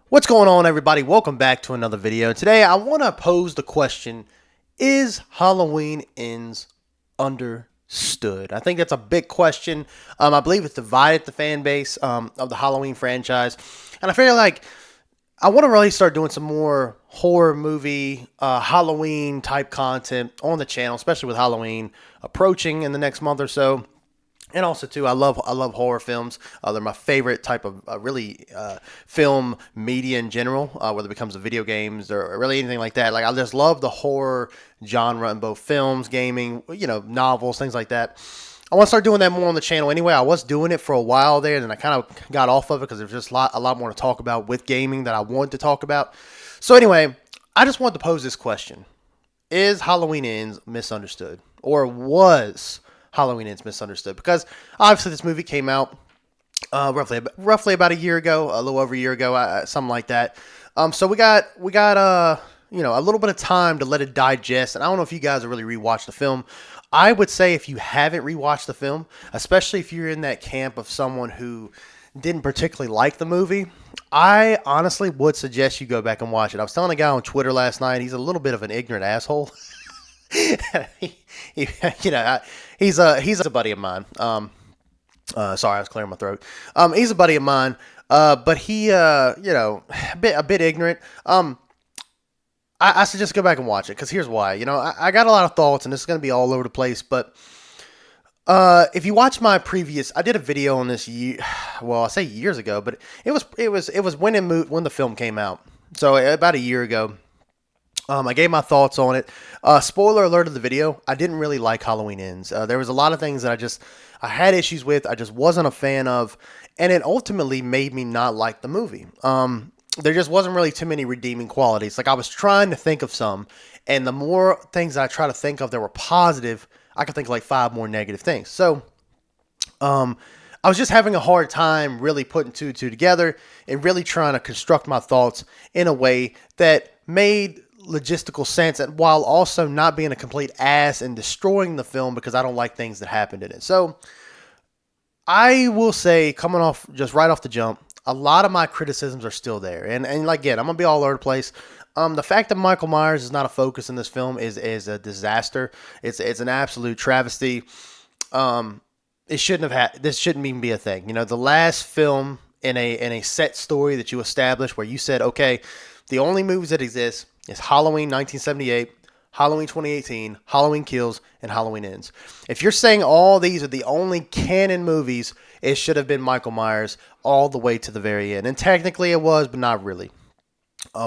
What's going on, everybody? Welcome back to another video. Today I want to pose the question, is Halloween Ends understood? I think that's a big question. I believe it's divided the fan base of the Halloween franchise. And I feel like I want to really start doing some more horror movie, Halloween type content on the channel, especially with Halloween approaching in the next month or so. And also too, I love horror films. They're my favorite type of film media in general, whether it becomes a video games or really anything like that. Like I just love the horror genre in both films, gaming, novels, things like that. I want to start doing that more on the channel. Anyway, I was doing it for a while there, and then I kind of got off of it because there's just a lot more to talk about with gaming that I wanted to talk about. So anyway, I just wanted to pose this question: is Halloween Ends misunderstood, or was Halloween Ends misunderstood? Because obviously this movie came out roughly about a year ago, a little over a year ago, something like that. So we got a little bit of time to let it digest. And I don't know if you guys have really rewatched the film. I would say if you haven't rewatched the film, especially if you're in that camp of someone who didn't particularly like the movie, I honestly would suggest you go back and watch it. I was telling a guy on Twitter last night, he's a little bit of an ignorant asshole. he, he's a buddy of mine. Sorry, I was clearing my throat. He's a buddy of mine. But he, a bit ignorant. I suggest go back and watch it because here's why. I got a lot of thoughts, and this is going to be all over the place. But if you watch my previous, I did a video on this year. Well, I say years ago, but it was when the film came out. So about a year ago. I gave my thoughts on it. Spoiler alert of the video, I didn't really like Halloween Ends. There was a lot of things that I had issues with. I just wasn't a fan of, and it ultimately made me not like the movie. There just wasn't really too many redeeming qualities. Like I was trying to think of some, and the more things that I try to think of that were positive, I could think of like 5 more negative things. So, I was just having a hard time really putting two and two together and really trying to construct my thoughts in a way that made logistical sense, and while also not being a complete ass and destroying the film because I don't like things that happened in it. So I will say, coming off just right off the jump, a lot of my criticisms are still there. And again, I'm gonna be all over the place. The fact that Michael Myers is not a focus in this film is a disaster. It's an absolute travesty. This shouldn't even be a thing. The last film in a set story that you established where you said, okay, the only movies that exist is Halloween 1978, Halloween 2018, Halloween Kills, and Halloween Ends. If you're saying all these are the only canon movies, it should have been Michael Myers all the way to the very end. And technically it was, but not really.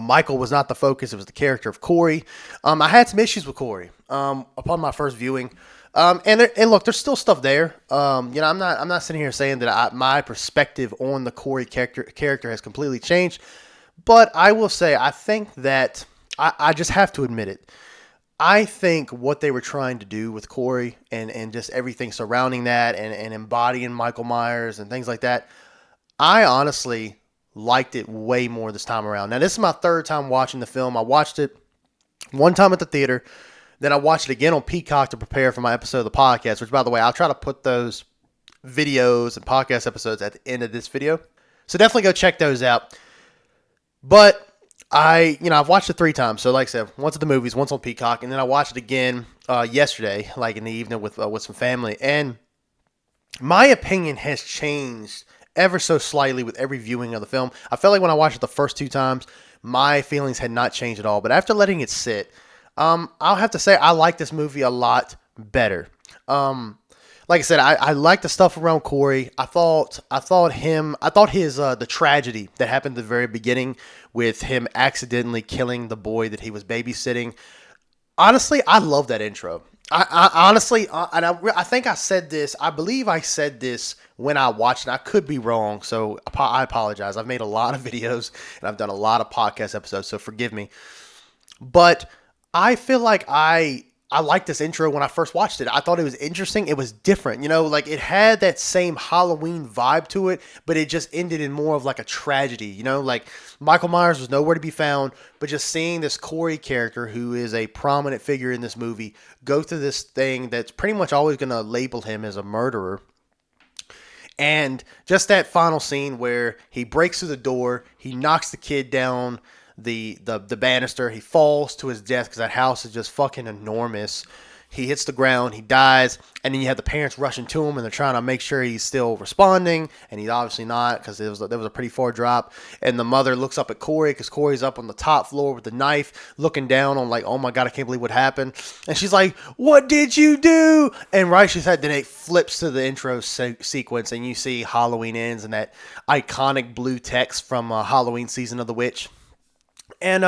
Michael was not the focus. It was the character of Corey. I had some issues with Corey upon my first viewing. And look, there's still stuff there. I'm not sitting here saying that my perspective on the Corey character has completely changed. But I will say, I think that I just have to admit it. I think what they were trying to do with Corey and just everything surrounding that and embodying Michael Myers and things like that, I honestly liked it way more this time around. Now, this is my 3rd time watching the film. I watched it one time at the theater. Then I watched it again on Peacock to prepare for my episode of the podcast, which, by the way, I'll try to put those videos and podcast episodes at the end of this video. So definitely go check those out. But I've watched it 3 times. So like I said, once at the movies, once on Peacock, and then I watched it again yesterday, like in the evening with some family. And my opinion has changed ever so slightly with every viewing of the film. I felt like when I watched it the first 2 times, my feelings had not changed at all. But after letting it sit, I'll have to say I like this movie a lot better. Like I said, I like the stuff around Corey. I thought his the tragedy that happened at the very beginning with him accidentally killing the boy that he was babysitting. Honestly, I love that intro. I think I said this. I believe I said this when I watched it. I could be wrong, so I apologize. I've made a lot of videos and I've done a lot of podcast episodes, so forgive me. But I feel like I liked this intro when I first watched it. I thought it was interesting. It was different. Like it had that same Halloween vibe to it, but it just ended in more of like a tragedy. Like Michael Myers was nowhere to be found, but just seeing this Corey character, who is a prominent figure in this movie, go through this thing that's pretty much always going to label him as a murderer. And just that final scene where he breaks through the door, he knocks the kid down the banister, he falls to his death because that house is just fucking enormous. He hits the ground, he dies, and then you have the parents rushing to him, and they're trying to make sure he's still responding, and he's obviously not because there was a pretty far drop. And the mother looks up at Corey because Corey's up on the top floor with the knife, looking down on like, oh my god, I can't believe what happened. And she's like, "What did you do?" And right, she said. Then it flips to the intro sequence, and you see Halloween Ends and that iconic blue text from Halloween Season of the Witch. And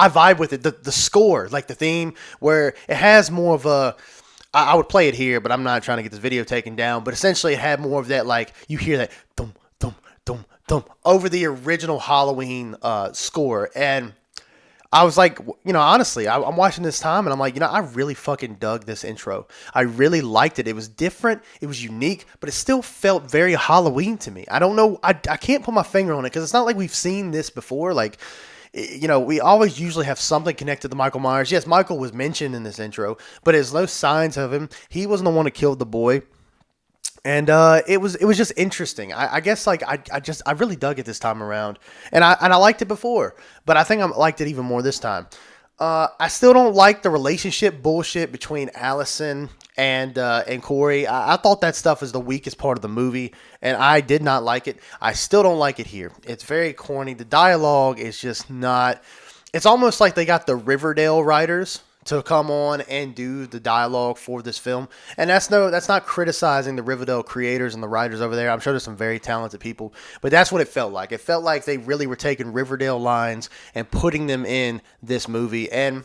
I vibe with it. The score, like the theme, where it has more of a. I would play it here, but I'm not trying to get this video taken down. But essentially, it had more of that, like you hear that thump thump thump thump over the original Halloween score, and I was like, honestly, I'm watching this time, and I'm like, I really fucking dug this intro. I really liked it. It was different. It was unique, but it still felt very Halloween to me. I don't know. I can't put my finger on it because it's not like we've seen this before. Like. We always usually have something connected to Michael Myers. Yes, Michael was mentioned in this intro, but there's no signs of him. He wasn't the one who killed the boy. And it was just interesting. I guess like I really dug it this time around, and I liked it before, but I think I liked it even more this time. I still don't like the relationship bullshit between Allison and Corey. I thought that stuff was the weakest part of the movie, and I did not like it. I still don't like it here. It's very corny. The dialogue is just not. It's almost like they got the Riverdale writers to come on and do the dialogue for this film. And that's not criticizing the Riverdale creators and the writers over there. I'm sure there's some very talented people, but that's what it felt like. It felt like they really were taking Riverdale lines and putting them in this movie, and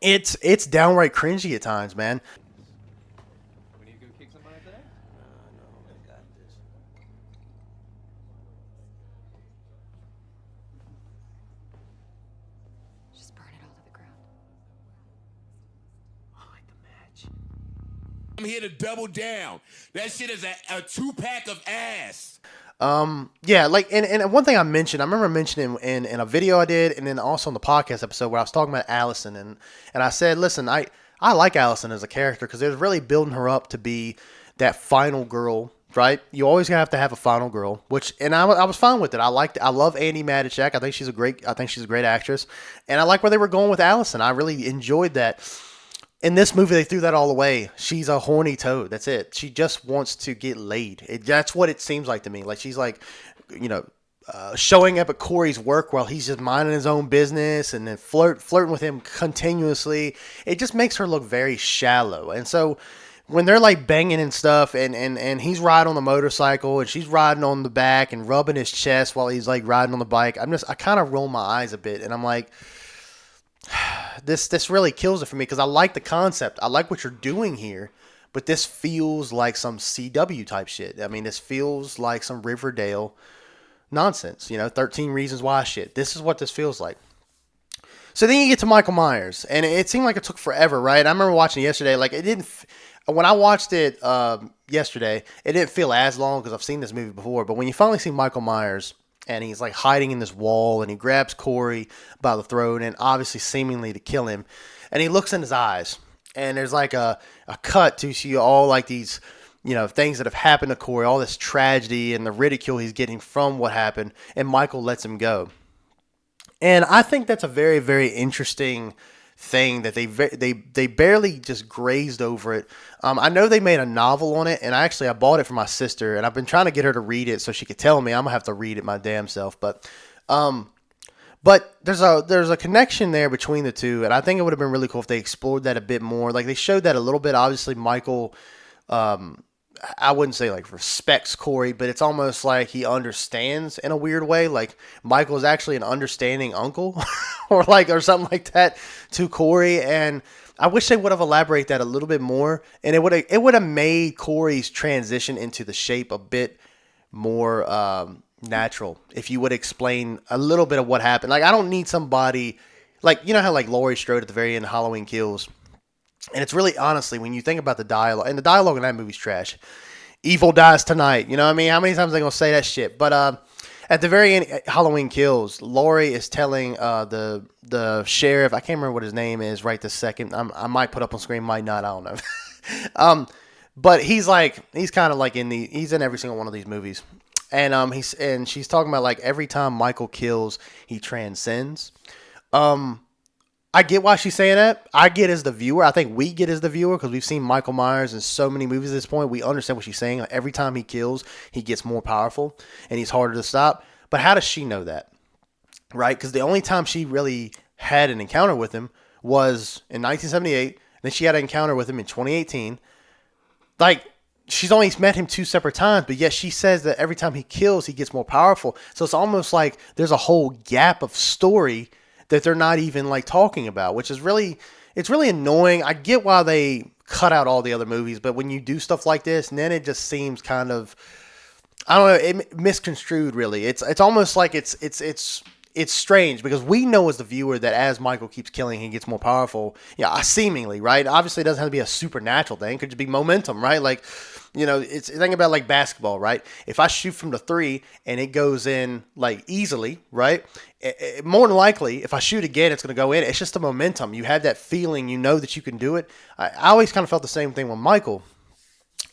it's downright cringy at times, man. We need to go kick somebody today? No, I got this. Just burn it all to the ground. I like the match. I'm here to double down. That shit is a 2-pack of ass. Yeah, like, and one thing I mentioned, I remember mentioning in a video I did, and then also on the podcast episode where I was talking about Allison, and I said, listen, I like Allison as a character because they're really building her up to be that final girl, right? You always have to have a final girl, and I was fine with it. I love Andi Matichak. I think she's a great actress, and I like where they were going with Allison. I really enjoyed that. In this movie, they threw that all away. She's a horny toad. That's it. She just wants to get laid. That's what it seems like to me. Like she's like, showing up at Corey's work while he's just minding his own business and then flirting with him continuously. It just makes her look very shallow. And so when they're like banging and stuff and he's riding on the motorcycle and she's riding on the back and rubbing his chest while he's like riding on the bike, I kind of roll my eyes a bit and I'm like, this really kills it for me because I like the concept. I like what you're doing here, but this feels like some CW type shit. I mean, this feels like some Riverdale nonsense. 13 Reasons Why shit. This is what this feels like. So then you get to Michael Myers, and it seemed like it took forever, right? I remember watching it yesterday. Like it didn't. When I watched it yesterday, it didn't feel as long because I've seen this movie before. But when you finally see Michael Myers, and he's like hiding in this wall, and he grabs Corey by the throat, and obviously seemingly to kill him, and he looks in his eyes, and there's like a cut to see all like these, things that have happened to Corey, all this tragedy and the ridicule he's getting from what happened, and Michael lets him go. And I think that's a very, very interesting thing that they barely just grazed over it. I know they made a novel on it, and I bought it for my sister, and I've been trying to get her to read it so she could tell me. I'm gonna have to read it my damn self, but there's a connection there between the two, and I think it would have been really cool if they explored that a bit more. Like they showed that a little bit. Obviously, Michael, I wouldn't say like respects Corey, but it's almost like he understands in a weird way. Like Michael is actually an understanding uncle or something like that to Corey. And I wish they would have elaborated that a little bit more. And it would have made Corey's transition into the shape a bit more natural. If you would explain a little bit of what happened. Like I don't need somebody like, how like Laurie Strode at the very end of Halloween Kills. And it's really, honestly, when you think about the dialogue, and the dialogue in that movie's trash. Evil dies tonight. You know what I mean? How many times are they going to say that shit? But at the very end, Halloween Kills, Laurie is telling the sheriff, I can't remember what his name is right this second. I might put up on screen, might not, I don't know. But he's kind of like he's in every single one of these movies. And she's talking about like every time Michael kills, he transcends. I get why she's saying that. I get as the viewer. I think we get as the viewer because we've seen Michael Myers in so many movies at this point. We understand what she's saying. Like, every time he kills, he gets more powerful and he's harder to stop. But how does she know that? Right? Because the only time she really had an encounter with him was in 1978. Then she had an encounter with him in 2018. Like, she's only met him 2 separate times, but yet she says that every time he kills, he gets more powerful. So it's almost like there's a whole gap of story that they're not even like talking about, which is it's really annoying. I get why they cut out all the other movies, but when you do stuff like this, and then it just seems kind of, I don't know, misconstrued. Really, it's almost like it's strange because we know as the viewer that as Michael keeps killing, he gets more powerful. Yeah, seemingly, right? Obviously, it doesn't have to be a supernatural thing. It could just be momentum, right? Like, it's think about like basketball, right? If I shoot from the 3 and it goes in like easily, right? More than likely, if I shoot again, it's going to go in. It's just the momentum. You have that feeling, you know that you can do it. I always kind of felt the same thing with Michael.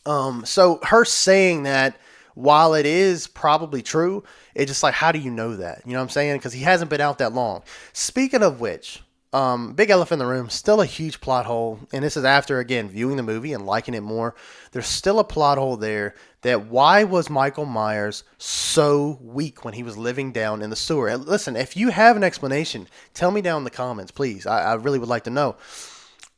So her saying that, while it is probably true, it's just like, how do you know that? You know what I'm saying? Because he hasn't been out that long. Speaking of which, big elephant in the room, still a huge plot hole. And this is after, again, viewing the movie and liking it more. There's still a plot hole there that why was Michael Myers so weak when he was living down in the sewer? And listen, if you have an explanation, tell me down in the comments, please. I really would like to know.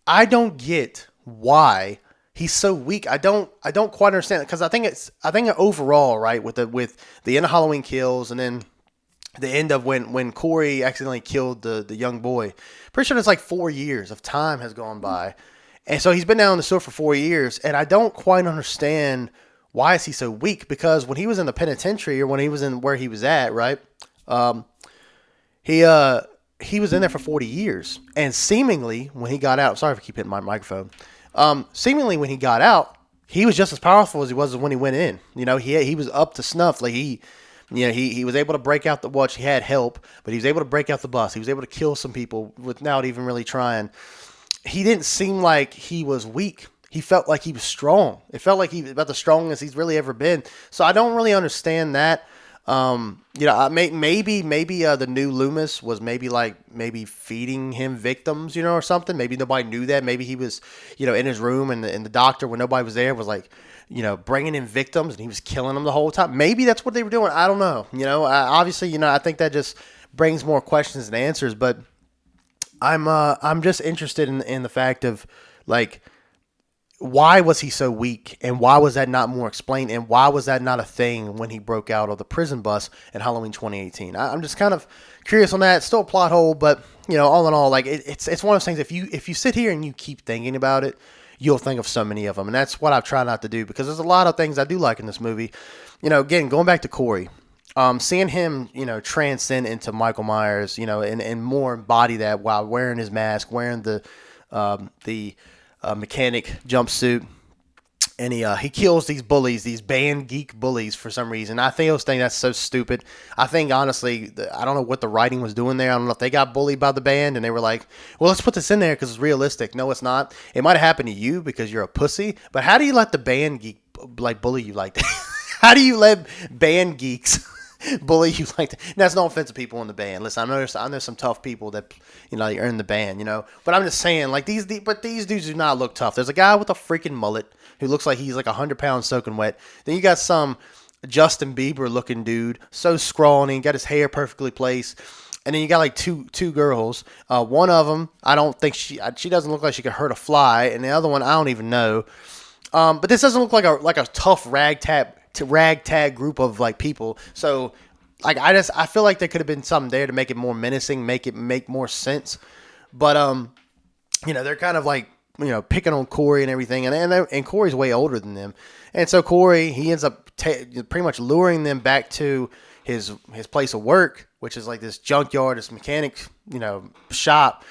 I don't get why he's so weak. I don't quite understand it because I think overall, right, with the end of Halloween Kills and then the end of when Corey accidentally killed the young boy. Pretty sure it's like 4 years of time has gone by, and so he's been down in the sewer for 4 years, and I don't quite understand why is he so weak, because when he was in the penitentiary, or when he was in where he was at, right, he was in there for 40 years, and seemingly when he got out, sorry if I keep hitting my microphone. Seemingly when he got out, he was just as powerful as he was when he went in. He was up to snuff. Like he was able to break out the watch. He had help, but he was able to break out the bus. He was able to kill some people without even really trying. He didn't seem like he was weak. He felt like he was strong. It felt like he was about the strongest he's really ever been. So I don't really understand that. Maybe the new Loomis was maybe feeding him victims, or something. Maybe nobody knew that. Maybe he was, in his room and the doctor when nobody was there was like, bringing in victims and he was killing them the whole time. Maybe that's what they were doing. I don't know. Obviously, I think that just brings more questions than answers. But I'm just interested in the fact of like, why was he so weak, and why was that not more explained, and why was that not a thing when he broke out of the prison bus in Halloween 2018? I'm just kind of curious on that. It's still a plot hole, but all in all, like it's one of those things. If you sit here and you keep thinking about it, you'll think of so many of them, and that's what I've tried not to do, because there's a lot of things I do like in this movie. Again, going back to Corey, seeing him, transcend into Michael Myers, and more embody that while wearing his mask, wearing the mechanic jumpsuit, and he kills these bullies, these band geek bullies for some reason. I think that's so stupid. I think honestly, I don't know what the writing was doing there. I don't know if they got bullied by the band and they were like, well, let's put this in there because it's realistic. No, it's not. It might have happened to you because you're a pussy, but how do you let the band geek like bully you like that? How do you let band geeks bully you like that? That's no offense to people in the band. Listen, I know some tough people that are in the band, but I'm just saying, like these dudes do not look tough. There's a guy with a freaking mullet who looks like he's like 100 pounds soaking wet. Then you got some Justin Bieber looking dude, so scrawny, got his hair perfectly placed. And then you got like two girls. One of them, I don't think she doesn't look like she could hurt a fly, and the other one, I don't even know. But this doesn't look like a tough ragtag group of like people. So like I feel like there could have been something there to make it more menacing, make more sense. But they're kind of like picking on Corey and everything, and Corey's way older than them, and so Corey, he ends up pretty much luring them back to his place of work, which is like this junkyard, this mechanic shop.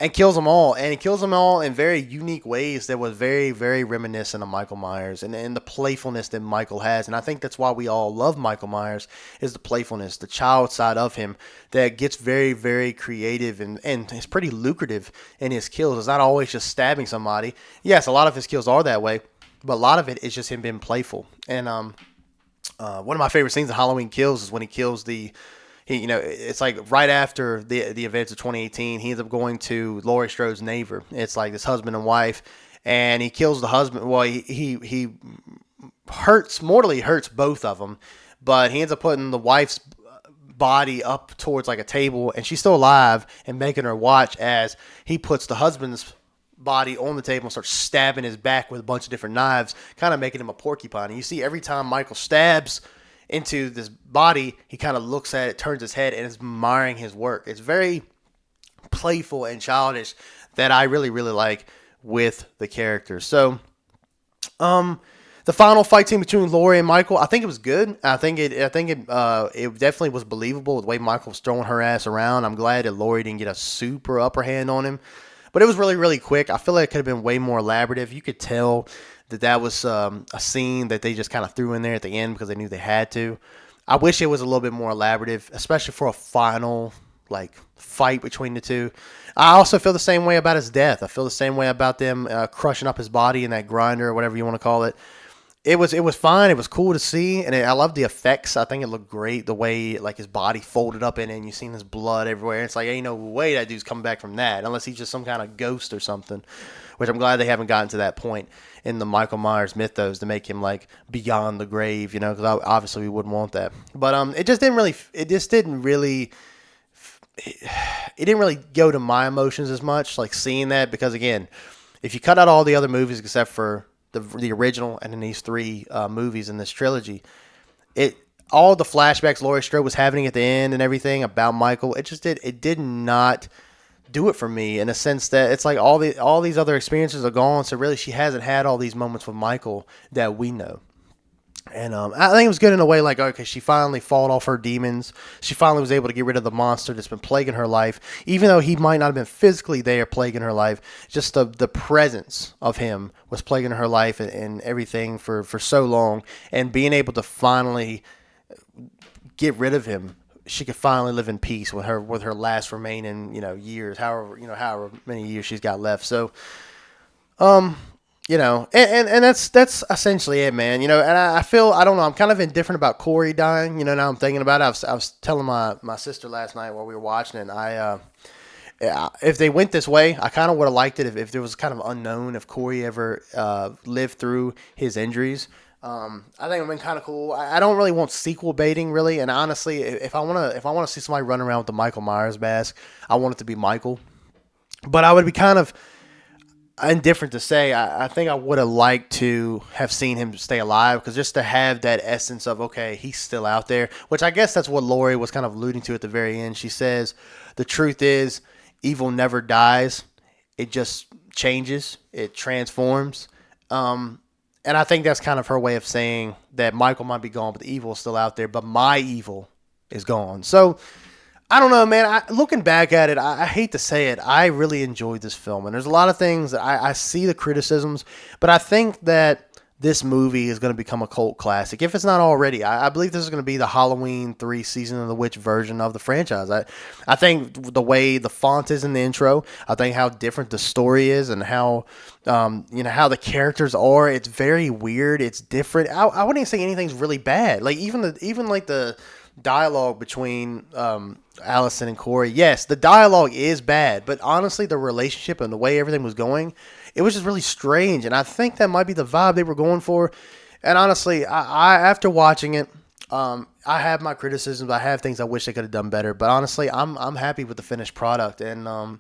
And kills them all. And he kills them all in very unique ways that was very, very reminiscent of Michael Myers and the playfulness that Michael has. And I think that's why we all love Michael Myers, is the playfulness, the child side of him that gets very, very creative and is pretty lucrative in his kills. It's not always just stabbing somebody. Yes, a lot of his kills are that way. but a lot of it is just him being playful. And one of my favorite scenes in Halloween Kills is when he kills it's like right after the events of 2018, he ends up going to Laurie Strode's neighbor. It's like this husband and wife, and he kills the husband. Well, he mortally hurts both of them, but he ends up putting the wife's body up towards like a table, and she's still alive, and making her watch as he puts the husband's body on the table and starts stabbing his back with a bunch of different knives, kind of making him a porcupine. And you see every time Michael stabs into this body, he kind of looks at it, turns his head, and is admiring his work. It's very playful and childish that I really, really like with the characters. So, the final fight scene between Laurie and Michael, I think it was good. It definitely was believable with the way Michael was throwing her ass around. I'm glad that Laurie didn't get a super upper hand on him, but it was really, really quick. I feel like it could have been way more elaborative. You could tell that was a scene that they just kind of threw in there at the end because they knew they had to. I wish it was a little bit more elaborative, especially for a final like fight between the two. I also feel the same way about his death. I feel the same way about them crushing up his body in that grinder or whatever you want to call it. It was fine. It was cool to see, and I love the effects. I think it looked great the way like his body folded up in it, and you seen his blood everywhere. It's like ain't no way that dude's coming back from that unless he's just some kind of ghost or something. Which I'm glad they haven't gotten to that point in the Michael Myers mythos to make him like beyond the grave, because obviously we wouldn't want that. But it didn't really go to my emotions as much, like seeing that, because again, if you cut out all the other movies except for the original and then these three movies in this trilogy, all the flashbacks Laurie Strode was having at the end and everything about Michael, it did not do it for me, in a sense that it's like all these other experiences are gone, so really she hasn't had all these moments with Michael that we know. And I think it was good in a way, like, okay, she finally fought off her demons. She finally was able to get rid of the monster that's been plaguing her life. Even though he might not have been physically there plaguing her life, just the presence of him was plaguing her life and everything for so long. And being able to finally get rid of him, she could finally live in peace with her last remaining, years, however many years she's got left. So, and that's essentially it, man. And I feel, I don't know, I'm kind of indifferent about Corey dying. Now I'm thinking about it. I was telling my sister last night while we were watching it. If they went this way, I kind of would have liked it if there was kind of unknown if Corey ever lived through his injuries. I think it would have been kind of cool. I don't really want sequel baiting, really. And honestly, if I want to see somebody run around with the Michael Myers mask, I want it to be Michael. But I would be kind of indifferent to say. I think I would have liked to have seen him stay alive, because just to have that essence of, okay, he's still out there, which I guess that's what Laurie was kind of alluding to at the very end. She says, the truth is, evil never dies. It just changes. It transforms. And I think that's kind of her way of saying that Michael might be gone, but the evil is still out there, but my evil is gone. So, I don't know, man. Looking back at it, I hate to say it, I really enjoyed this film. And there's a lot of things that I see the criticisms, but I think that this movie is going to become a cult classic, if it's not already. I believe this is going to be the Halloween 3 Season of the Witch version of the franchise. I think the way the font is in the intro, I think how different the story is, and how how the characters are. It's very weird. It's different. I wouldn't even say anything's really bad. Like even the dialogue between Allison and Corey. Yes, the dialogue is bad, but honestly, the relationship and the way everything was going, it was just really strange, and I think that might be the vibe they were going for. And honestly, I after watching it, I have my criticisms. I have things I wish they could have done better, but honestly, I'm happy with the finished product. And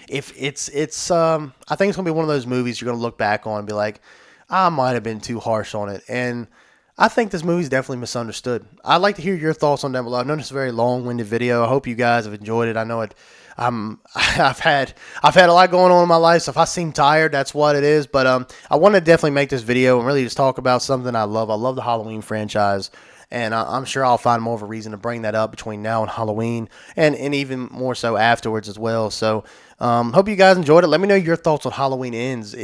if it's I think it's gonna be one of those movies you're gonna look back on and be like, I might have been too harsh on it. And I think this movie's definitely misunderstood. I'd like to hear your thoughts on that below. I know this is a very long-winded video. I hope you guys have enjoyed it. I know it. I've had a lot going on in my life, so if I seem tired, that's what it is. But I want to definitely make this video and really just talk about something I love. I love the Halloween franchise, and I'm sure I'll find more of a reason to bring that up between now and Halloween, and even more so afterwards as well. So hope you guys enjoyed it. Let me know your thoughts on Halloween Ends.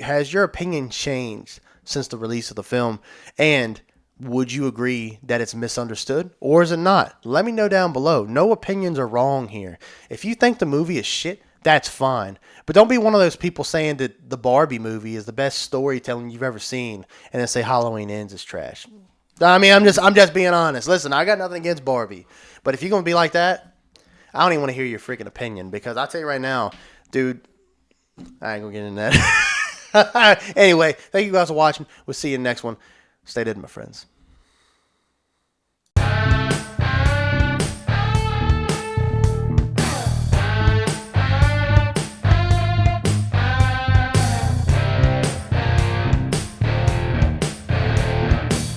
Has your opinion changed since the release of the film? And would you agree that it's misunderstood, or is it not? Let me know down below. No opinions are wrong here. If you think the movie is shit, that's fine. But don't be one of those people saying that the Barbie movie is the best storytelling you've ever seen, and then say Halloween Ends is trash. I mean, I'm just being honest. Listen, I got nothing against Barbie, but if you're gonna be like that, I don't even want to hear your freaking opinion because I'll tell you right now, dude. I ain't gonna get in that. Anyway, thank you guys for watching. We'll see you in the next one. Stay dead, my friends.